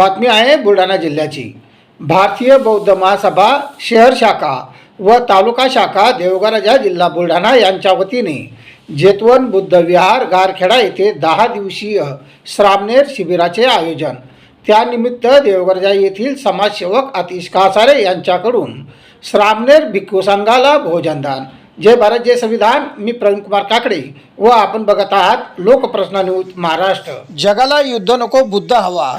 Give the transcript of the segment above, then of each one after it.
बातमी आहे बुलढाणा जिल्ह्याची। भारतीय बौद्ध महासभा शहर शाखा व तालुका शाखा देवगराजा जिल्हा बुलढाणा यांच्या वतीने जेतवन बुद्ध विहार गारखेडा येथे 10 दिवसीय श्रामणेर शिबिराचे आयोजन। त्यानिमित्त देवगराजा येथील समाजसेवक आतिश कासारे यांच्याकडून श्रामणेर भिक्खू संघाला भोजनदान। जय भारत जय संविधान। मी प्रवीण कुमार काकडे व आपण बघत आहात लोकप्रश्न न्यूज महाराष्ट्र। जगाला युद्ध नको बुद्ध हवा।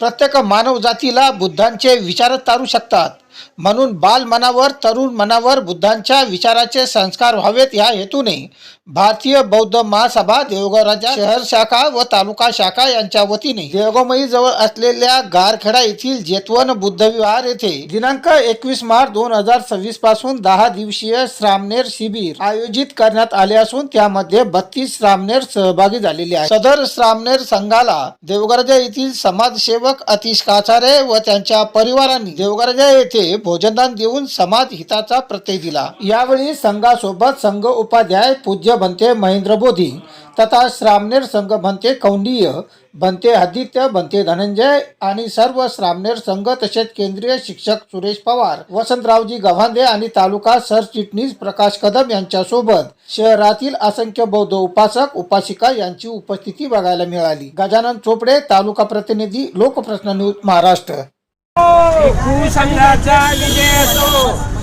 प्रत्येक मानव जातीला बुद्धांचे विचार तारू शकतात, म्हणून बाल मनावर तरुण मनावर बुद्धांच्या विचाराचे संस्कार व्हावेत या हेतूने भारतीय बौद्ध महासभा देवगराजा शहर शाखा व तालुका शाखा यांच्या वतीने देवगमई जवळ असलेल्या गारखेडा येथील जेतवन बुद्ध विहार येथे दिनांक 21 मार्च 2026 पासून 10 दिवसीय श्रामणेर शिबिर आयोजित करण्यात आले असून त्यामध्ये 32 श्रामणेर सहभागी झालेले आहेत। सदर श्रामणेर संघाला देवगराजा येथील समाजसेवक आतिश कासारे व त्यांच्या परिवारांनी देवगराजा येथे भोजनदान देऊन समाज हिताचा प्रत्यय दिला। यावेळी संघासोबत संघ उपाध्याय पूज्य भंते महेंद्र बोधी तथा श्रामणेर संघ भंते कौंडिय, भंते आदित्य, भंते धनंजय आणि सर्व श्रामणेर संघ तसेच केंद्रीय शिक्षक सुरेश पवार, वसंतरावजी गव्हांदे आणि तालुका सरचिटणीस प्रकाश कदम यांच्यासोबत शहरातील असंख्य बौद्ध उपासक उपासिका यांची उपस्थिती बघायला मिळाली। गजानन चोपडे, तालुका प्रतिनिधी, लोकप्रश्न न्यूज महाराष्ट्र। भिक्खू संघाचा विजय असो।